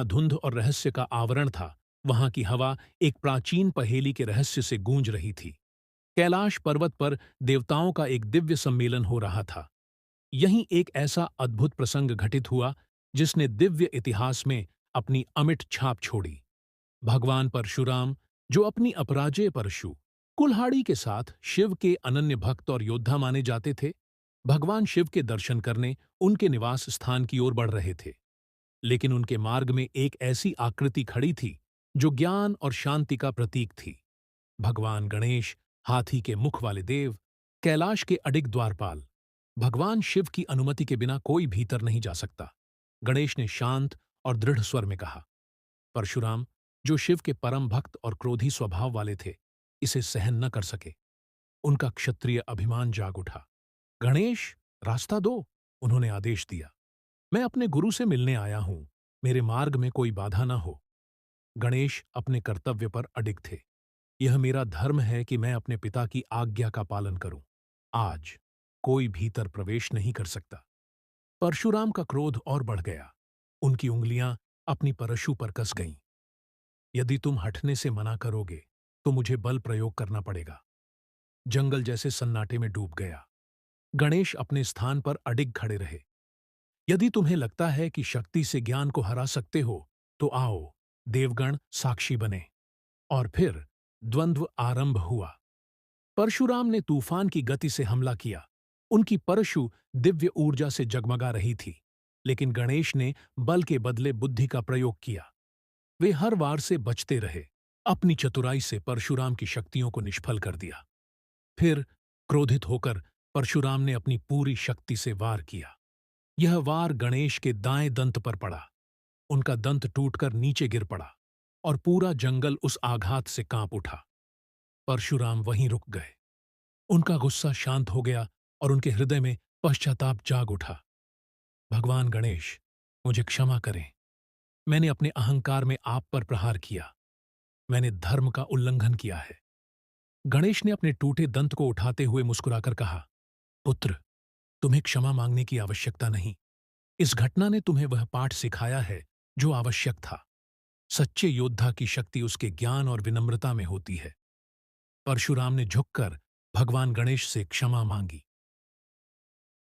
जहां धुंध और रहस्य का आवरण था, वहां की हवा एक प्राचीन पहेली के रहस्य से गूंज रही थी। कैलाश पर्वत पर देवताओं का एक दिव्य सम्मेलन हो रहा था। यहीं एक ऐसा अद्भुत प्रसंग घटित हुआ जिसने दिव्य इतिहास में अपनी अमिट छाप छोड़ी। भगवान परशुराम, जो अपनी अपराजेय परशु कुल्हाड़ी के साथ शिव के अनन्य भक्त और योद्धा माने जाते थे, भगवान शिव के दर्शन करने उनके निवास स्थान की ओर बढ़ रहे थे। लेकिन उनके मार्ग में एक ऐसी आकृति खड़ी थी जो ज्ञान और शांति का प्रतीक थी। भगवान गणेश, हाथी के मुख वाले देव, कैलाश के अडिग द्वारपाल। भगवान शिव की अनुमति के बिना कोई भीतर नहीं जा सकता। गणेश ने शांत और दृढ़ स्वर में कहा। परशुराम, जो शिव के परम भक्त और क्रोधी स्वभाव वाले थे, इसे सहन न कर सके। उनका क्षत्रिय अभिमान जाग उठा। गणेश, रास्ता दो, उन्होंने आदेश दिया। मैं अपने गुरु से मिलने आया हूं, मेरे मार्ग में कोई बाधा न हो। गणेश अपने कर्तव्य पर अडिग थे। यह मेरा धर्म है कि मैं अपने पिता की आज्ञा का पालन करूं। आज कोई भीतर प्रवेश नहीं कर सकता। परशुराम का क्रोध और बढ़ गया। उनकी उंगलियां अपनी परशु पर कस गईं। यदि तुम हटने से मना करोगे तो मुझे बल प्रयोग करना पड़ेगा। जंगल जैसे सन्नाटे में डूब गया। गणेश अपने स्थान पर अडिग खड़े रहे। यदि तुम्हें लगता है कि शक्ति से ज्ञान को हरा सकते हो, तो आओ, देवगण साक्षी बने। और फिर द्वंद्व आरंभ हुआ। परशुराम ने तूफान की गति से हमला किया। उनकी परशु दिव्य ऊर्जा से जगमगा रही थी, लेकिन गणेश ने बल के बदले बुद्धि का प्रयोग किया। वे हर वार से बचते रहे। अपनी चतुराई से परशुराम की शक्तियों को निष्फल कर दिया। फिर क्रोधित होकर परशुराम ने अपनी पूरी शक्ति से वार किया। यह वार गणेश के दाएं दंत पर पड़ा। उनका दंत टूटकर नीचे गिर पड़ा और पूरा जंगल उस आघात से कांप उठा। परशुराम वहीं रुक गए। उनका गुस्सा शांत हो गया और उनके हृदय में पश्चाताप जाग उठा। भगवान गणेश, मुझे क्षमा करें। मैंने अपने अहंकार में आप पर प्रहार किया। मैंने धर्म का उल्लंघन किया है। गणेश ने अपने टूटे दंत को उठाते हुए मुस्कुराकर कहा, पुत्र, तुम्हें क्षमा मांगने की आवश्यकता नहीं। इस घटना ने तुम्हें वह पाठ सिखाया है जो आवश्यक था। सच्चे योद्धा की शक्ति उसके ज्ञान और विनम्रता में होती है। परशुराम ने झुककर भगवान गणेश से क्षमा मांगी।